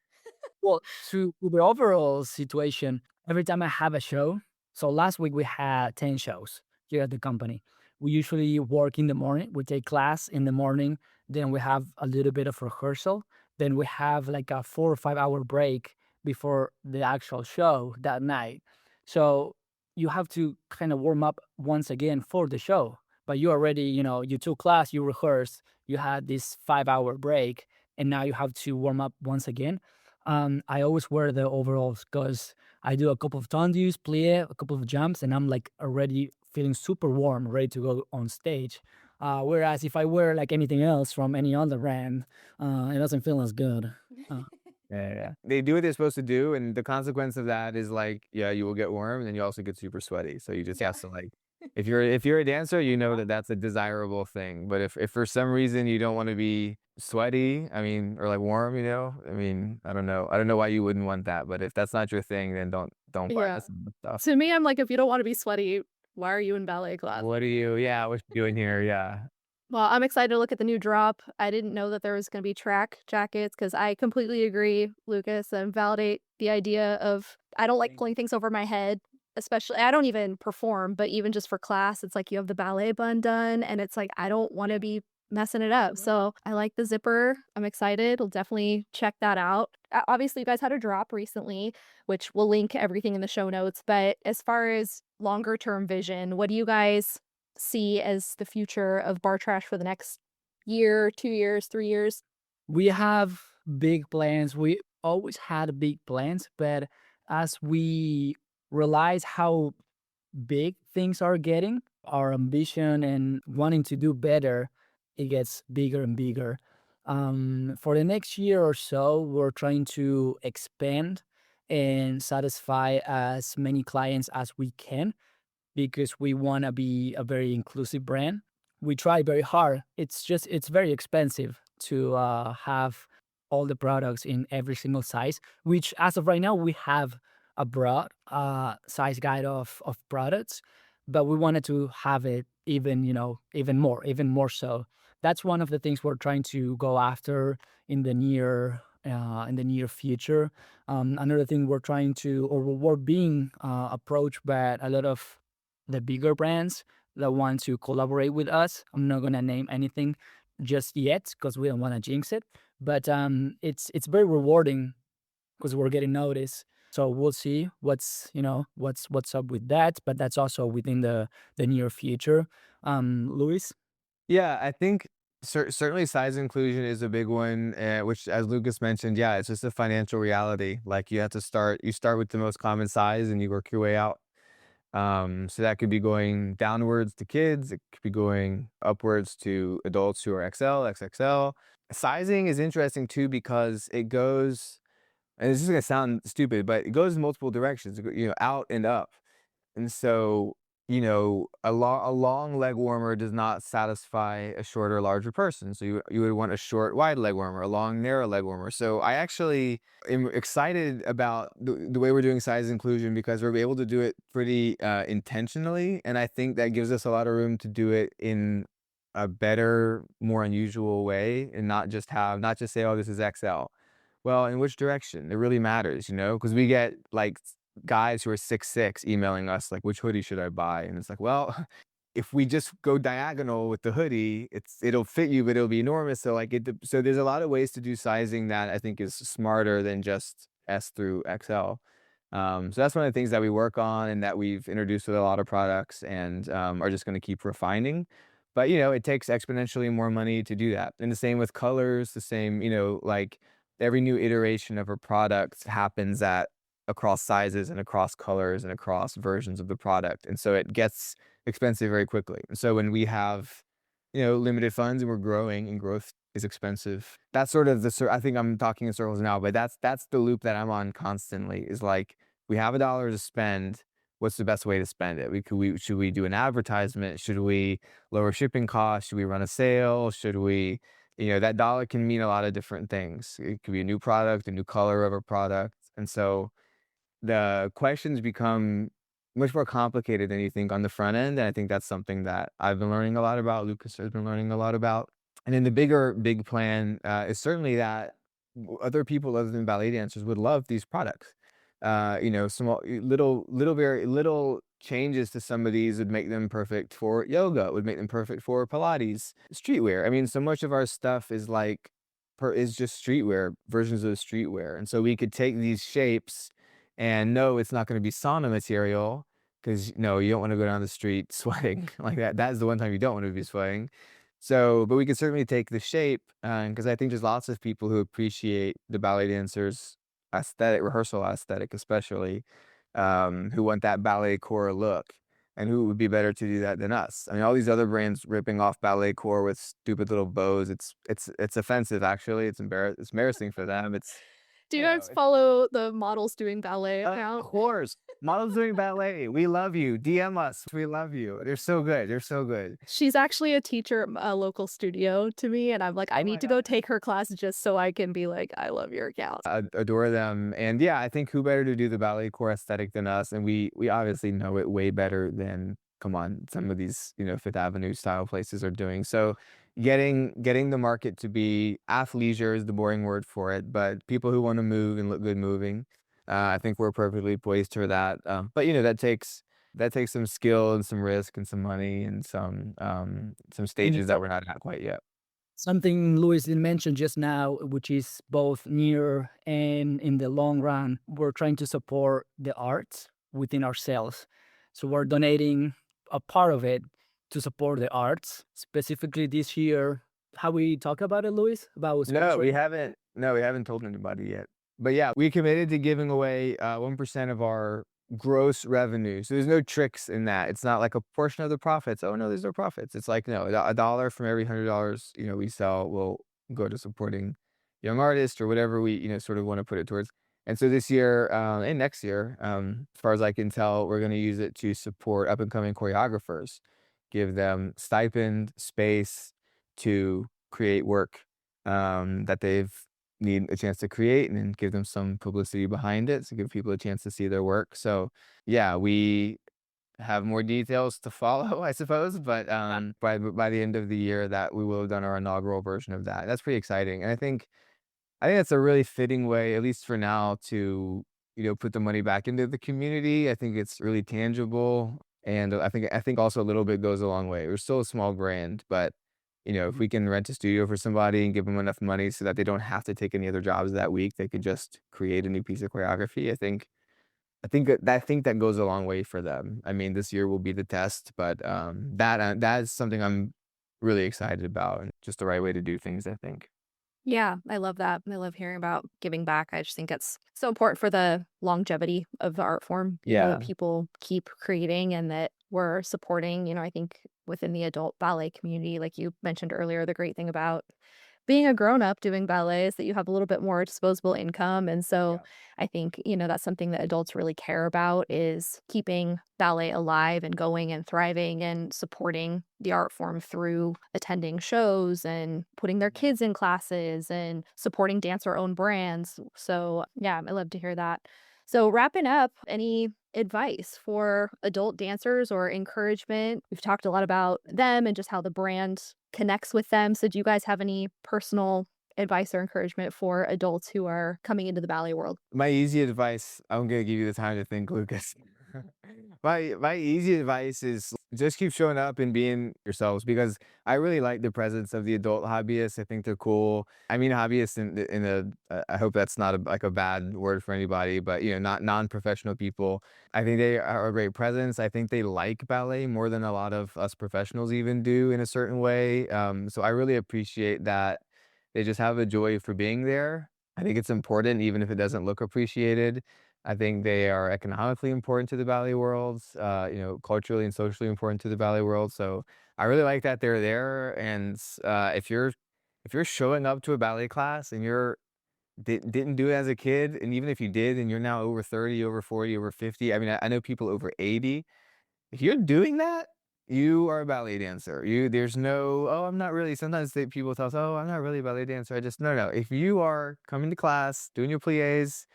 Speaker 3: Well, to the overall situation, every time I have a show, so last week we had 10 shows here at the company. We usually work in the morning, we take class in the morning, then we have a little bit of rehearsal, then we have like a 4 or 5 hour break before the actual show that night. So you have to kind of warm up once again for the show. But you already, you took class, you rehearsed, you had this 5 hour break, and now you have to warm up once again. I always wear the overalls because I do a couple of tendus, plie, a couple of jumps, and I'm like already feeling super warm, ready to go on stage. Whereas if I wear like anything else from any other brand, it doesn't feel as good. Uh,
Speaker 2: Yeah. They do what they're supposed to do, and the consequence of that is like, yeah, you will get warm, and then you also get super sweaty. So you just have to like If you're a dancer, you know that that's a desirable thing. But if for some reason you don't want to be sweaty, I mean, or like warm, I mean, I don't know why you wouldn't want that. But if that's not your thing, then don't buy
Speaker 4: Yeah.
Speaker 2: that stuff.
Speaker 4: To me, I'm like, if you don't want to be sweaty, why are you in ballet class?
Speaker 2: What are you? Yeah, what you doing here? Yeah.
Speaker 4: Well, I'm excited to look at the new drop. I didn't know that there was going to be track jackets because I completely agree, Lucas, and validate the idea of I don't like pulling things over my head, especially I don't even perform, but even just for class, it's like you have the ballet bun done, and it's like I don't want to be messing it up. So I like the zipper. I'm excited. We'll definitely check that out. Obviously, you guys had a drop recently, which we'll link everything in the show notes. But as far as longer term vision, what do you guys see as the future of Barre Trash for the next year, 2 years, 3 years?
Speaker 3: We have big plans. We always had big plans, but as we realize how big things are getting, our ambition and wanting to do better, it gets bigger and bigger. For the next year or so, we're trying to expand and satisfy as many clients as we can because we want to be a very inclusive brand. We try very hard. It's very expensive to have all the products in every single size, which as of right now, we have a broad size guide of products, but we wanted to have it even, even more so. That's one of the things we're trying to go after in the near future. Another thing we're trying to, or we're being approached by a lot of the bigger brands that want to collaborate with us. I'm not gonna name anything just yet because we don't want to jinx it. But it's very rewarding because we're getting noticed. So we'll see what's up with that. But that's also within the near future. Luis.
Speaker 2: Yeah, I think certainly size inclusion is a big one, which, as Lucas mentioned, yeah, it's just a financial reality. Like you start with the most common size and you work your way out. So that could be going downwards to kids, it could be going upwards to adults who are XL, XXL. Sizing is interesting too because it goes, and this is gonna sound stupid, but it goes in multiple directions, out and up. And so, a long leg warmer does not satisfy a shorter, larger person. So you would want a short, wide leg warmer, a long, narrow leg warmer. So I actually am excited about the way we're doing size inclusion because we're able to do it pretty intentionally. And I think that gives us a lot of room to do it in a better, more unusual way and not just say, oh, this is XL. Well, in which direction? It really matters, because we get like guys who are 6'6" emailing us like, which hoodie should I buy? And it's like, well, if we just go diagonal with the hoodie, it'll fit you, but it'll be enormous. So so there's a lot of ways to do sizing that I think is smarter than just S through XL. So that's one of the things that we work on and that we've introduced with a lot of products and are just going to keep refining. But it takes exponentially more money to do that. And the same with colors, the same, like every new iteration of a product happens across sizes and across colors and across versions of the product. And so it gets expensive very quickly. And so when we have, limited funds and we're growing and growth is expensive, that's sort of I think I'm talking in circles now, but that's the loop that I'm on constantly is like, we have $1 to spend. What's the best way to spend it? Should we do an advertisement? Should we lower shipping costs? Should we run a sale? Should we, that dollar can mean a lot of different things. It could be a new product, a new color of a product. And so the questions become much more complicated than you think on the front end. And I think that's something that I've been learning a lot about. Lucas has been learning a lot about. And then the big plan is certainly that other people other than ballet dancers would love these products. Small, very little changes to some of these would make them perfect for yoga, would make them perfect for Pilates, streetwear. I mean, so much of our stuff is is just streetwear, versions of streetwear. And so we could take these shapes and no, it's not going to be sauna material because no, you don't want to go down the street sweating like that. That is the one time you don't want to be sweating. So, but we could certainly take the shape because I think there's lots of people who appreciate the ballet dancers aesthetic, rehearsal aesthetic, especially, who want that ballet core look. And who would be better to do that than us? I mean, all these other brands ripping off ballet core with stupid little bows. It's offensive, actually. It's embarrassing for them.
Speaker 4: Do you
Speaker 2: You know,
Speaker 4: guys follow the models doing ballet
Speaker 2: of
Speaker 4: account?
Speaker 2: course. Models doing ballet. We love you. DM us. We love you. They're so good. They're so good.
Speaker 4: She's actually a teacher at a local studio to me, and I'm like, I
Speaker 2: Oh my
Speaker 4: need to go
Speaker 2: God.
Speaker 4: take her class just so I can be like, I love your account.
Speaker 2: I adore them. And yeah, I think who better to do the ballet core aesthetic than us? And we obviously know it way better than, come on, some of these, Fifth Avenue style places are doing. So getting the market to be athleisure is the boring word for it, but people who want to move and look good moving. I think we're perfectly poised for that. But that takes some skill and some risk and some money and some
Speaker 3: And
Speaker 2: stages that we're not at quite yet.
Speaker 3: something Luis did mention just now, which is both near and in the long run, we're trying to support the arts within ourselves. So we're donating a part of it to support the arts. Specifically this year, how we talk about it, Luis? About
Speaker 2: No, we
Speaker 3: sponsoring?
Speaker 2: haven't. No, we haven't told anybody yet. But yeah, we committed to giving away 1% of our gross revenue. So there's no tricks in that. It's not like a portion of the profits. Oh no, there's no profits. It's like no, a dollar from every $100 we sell will go to supporting young artists or whatever we sort of want to put it towards. And so this year and next year, as far as I can tell, we're going to use it to support up and coming choreographers, give them stipend, space to create work that they've need a chance to create and then give them some publicity behind it to give people a chance to see their work. So yeah, we have more details to follow, I suppose, but by the end of the year that we will have done our inaugural version of that. That's pretty exciting. And I think that's a really fitting way, at least for now, to put the money back into the community. I think it's really tangible, and I think also a little bit goes a long way. We're still a small brand, but if we can rent a studio for somebody and give them enough money so that they don't have to take any other jobs that week, they could just create a new piece of choreography. I think that goes a long way for them. I mean, this year will be the test, but that is something I'm really excited about, and just the right way to do things, I think.
Speaker 4: Yeah, I love that. I love hearing about giving back. I just think it's so important for the longevity of the art form, that
Speaker 2: Yeah.
Speaker 4: people keep creating and that we're supporting. I think within the adult ballet community, like you mentioned earlier, the great thing about being a grown up doing ballet is that you have a little bit more disposable income. And so
Speaker 2: Yeah.
Speaker 4: I think, that's something that adults really care about is keeping ballet alive and going and thriving and supporting the art form through attending shows and putting their kids in classes and supporting dancer owned brands. So yeah, I love to hear that. So wrapping up, any advice for adult dancers or encouragement? We've talked a lot about them and just how the brand connects with them. So do you guys have any personal advice or encouragement for adults who are coming into the ballet world?
Speaker 2: My easy advice, I'm gonna give you the time to think, Lucas. My easy advice is just keep showing up and being yourselves, because I really like the presence of the adult hobbyists. I think they're cool. I mean, hobbyists I hope that's not like a bad word for anybody, but not non-professional people. I think they are a great presence. I think they like ballet more than a lot of us professionals even do in a certain way. So I really appreciate that they just have a joy for being there. I think it's important, even if it doesn't look appreciated. I think they are economically important to the ballet world, culturally and socially important to the ballet world. So I really like that they're there. And if you're showing up to a ballet class and didn't do it as a kid, and even if you did, and you're now over 30, over 40, over 50. I mean, I know people over 80. If you're doing that, you are a ballet dancer. There's no, oh, I'm not really. Sometimes people tell us, oh, I'm not really a ballet dancer. No. If you are coming to class, doing your pliés,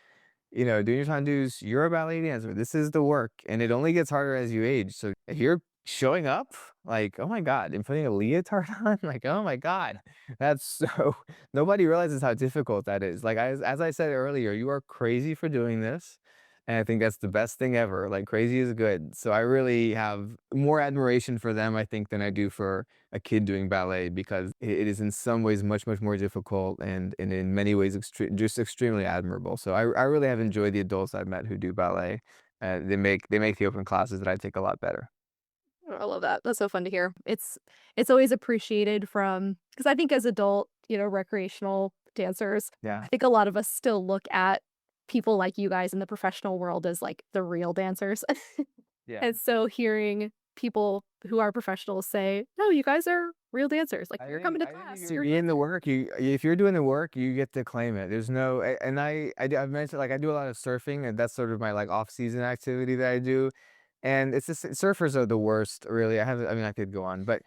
Speaker 2: doing your tendues, you're a ballet dancer. This is the work, and it only gets harder as you age. So if you're showing up, like, oh my God, and putting a leotard on, like, oh my God, that's so, nobody realizes how difficult that is. Like, as I said earlier, you are crazy for doing this. And I think that's the best thing ever. Like, crazy is good. So I really have more admiration for them, I think, than I do for a kid doing ballet, because it is in some ways much, much more difficult, and in many ways just extremely admirable. So I really have enjoyed the adults I've met who do ballet. They make the open classes that I take a lot better.
Speaker 4: Oh, I love that. That's so fun to hear. It's always appreciated from because I think as adult, recreational dancers,
Speaker 2: Yeah.
Speaker 4: I think a lot of us still look at people like you guys in the professional world as like the real dancers.
Speaker 2: Yeah.
Speaker 4: And so hearing people who are professionals say, "No, you guys are real dancers. Like,
Speaker 2: I
Speaker 4: you're
Speaker 2: think,
Speaker 4: coming to
Speaker 2: I think
Speaker 4: class.
Speaker 2: if you're in the work, if you're doing the work, you get to claim it. There's no, and I've mentioned like I do a lot of surfing, and that's sort of my like off season activity that I do, and it's just surfers are the worst, really. I mean, I could go on, but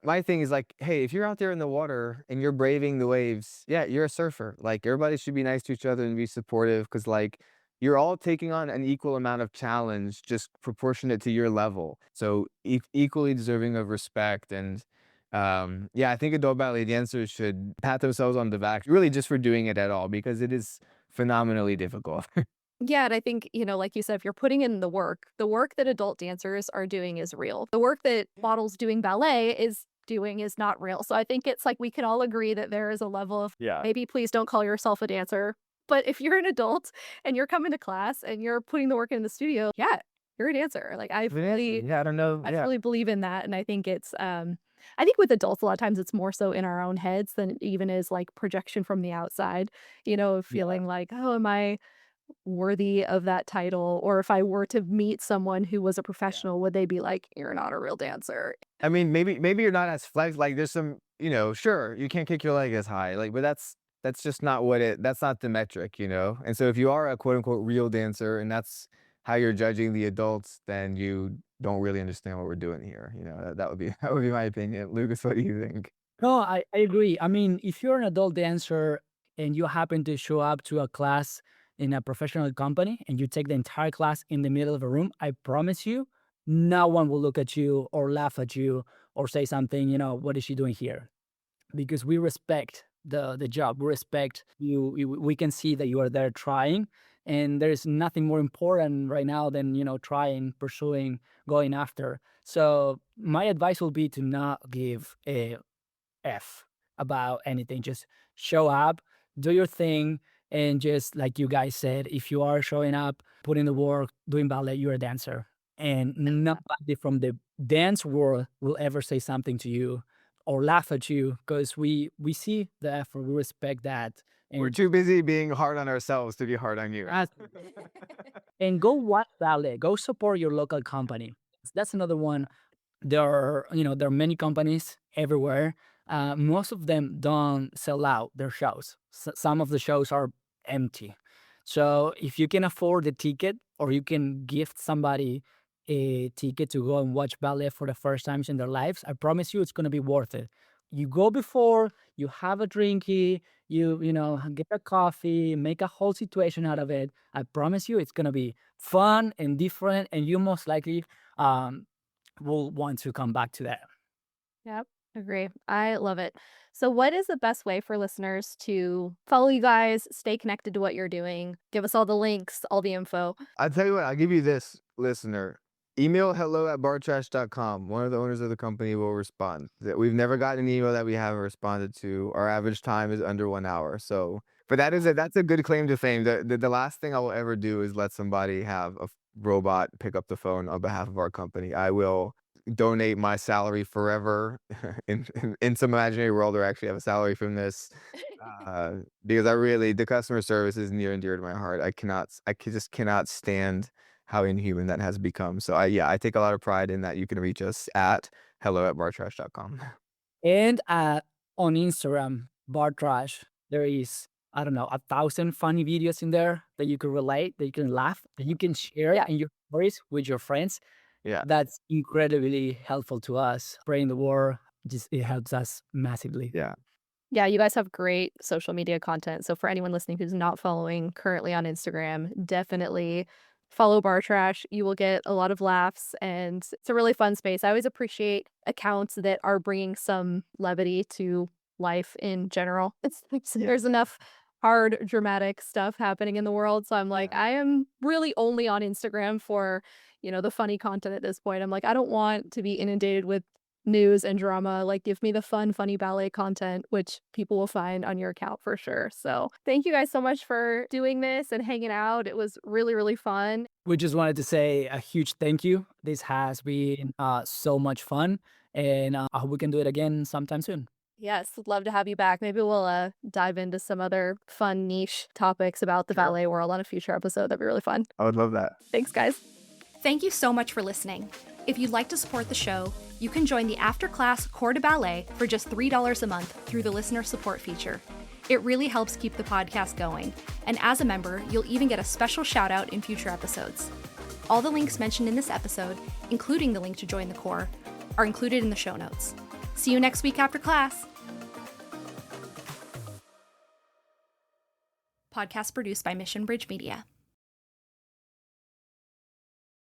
Speaker 2: my thing is like, hey, if you're out there in the water and you're braving the waves, yeah, you're a surfer. Like everybody should be nice to each other and be supportive, because like you're all taking on an equal amount of challenge, just proportionate to your level. So equally deserving of respect. And yeah, I think adult ballet dancers should pat themselves on the back, really just for doing it at all, because it is phenomenally difficult.
Speaker 4: Yeah, and I think, like you said, if you're putting in the work that adult dancers are doing is real. The work that models doing ballet is doing is not real. So I think it's like we can all agree that there is a level of maybe please don't call yourself a dancer. But if you're an adult and you're coming to class and you're putting the work in the studio, yeah, you're a dancer. Like I fully
Speaker 2: Yeah, I don't know.
Speaker 4: I
Speaker 2: Yeah.
Speaker 4: fully believe in that. And I think it's I think with adults a lot of times it's more so in our own heads than it even is like projection from the outside, of feeling like, oh, am I worthy of that title? Or if I were to meet someone who was a professional, would they be like, you're not a real dancer?
Speaker 2: I mean, maybe you're not as flex. Like, there's some, sure, you can't kick your leg as high. Like, but that's just not that's not the metric. And so if you are a quote unquote real dancer, and that's how you're judging the adults, then you don't really understand what we're doing here. That would be that would be my opinion. Lucas, what do you think?
Speaker 3: No, I agree. I mean, if you're an adult dancer and you happen to show up to a class in a professional company and you take the entire class in the middle of a room, I promise you, no one will look at you or laugh at you or say something, what is she doing here? Because we respect the job. We respect you. We can see that you are there trying, and there's nothing more important right now than trying, pursuing, going after. So my advice will be to not give a F about anything. Just show up, do your thing, and just like you guys said, if you are showing up, putting the work, doing ballet, you're a dancer. And nobody from the dance world will ever say something to you or laugh at you because we see the effort, we respect that.
Speaker 2: We're
Speaker 3: And
Speaker 2: too busy being hard on ourselves to be hard on you.
Speaker 3: and go watch ballet, go support your local company. That's another one. There are many companies everywhere. Most of them don't sell out their shows. Some of the shows are empty. So if you can afford the ticket, or you can gift somebody a ticket to go and watch ballet for the first times in their lives, I promise you it's going to be worth it. You go before, you have a drinky, you get a coffee, make a whole situation out of it. I promise you it's going to be fun and different, and you most likely will want to come back to that.
Speaker 4: Yep, agree. I love it. So, what is the best way for listeners to follow you guys, stay connected to what you're doing? Give us all the links, all the info.
Speaker 2: I'll tell you what, I'll give you this, listener. Email hello@barretrash.com. One of the owners of the company will respond. We've never gotten an email that we haven't responded to. Our average time is under 1 hour. So, but that's a good claim to fame. The last thing I will ever do is let somebody have a robot pick up the phone on behalf of our company. I will donate my salary forever in some imaginary world where I actually have a salary from this. Because the customer service is near and dear to my heart. Just cannot stand how inhuman that has become. So I take a lot of pride in that. You can reach us at hello@barretrash.com.
Speaker 3: And on Instagram, Barre Trash, there is, I don't know, 1,000 funny videos in there that you can relate, that you can laugh, that you can share in your stories with your friends.
Speaker 2: Yeah.
Speaker 3: That's incredibly helpful to us. Spreading the word, it helps us massively.
Speaker 2: Yeah.
Speaker 4: Yeah, you guys have great social media content. So, for anyone listening who's not following currently on Instagram, definitely follow Barre Trash. You will get a lot of laughs, and it's a really fun space. I always appreciate accounts that are bringing some levity to life in general. There's enough hard, dramatic stuff happening in the world. So I'm like, I am really only on Instagram for, the funny content at this point. I'm like, I don't want to be inundated with news and drama. Like, give me the fun, funny ballet content, which people will find on your account for sure. So thank you guys so much for doing this and hanging out. It was really, really fun.
Speaker 3: We just wanted to say a huge thank you. This has been so much fun, and I hope we can do it again sometime soon.
Speaker 4: Yes, would love to have you back. Maybe we'll dive into some other fun niche topics about the ballet world on a future episode. That'd be really fun.
Speaker 2: I would love that.
Speaker 4: Thanks, guys.
Speaker 1: Thank you so much for listening. If you'd like to support the show, You can join the after-class Corps de Ballet for just $3 a month through the listener support feature. It really helps keep the podcast going, and as a member, you'll even get a special shout-out in future episodes. All the links mentioned in this episode, including the link to join the Corps, are included in the show notes. See you next week after class! Podcast produced by Mission Bridge Media.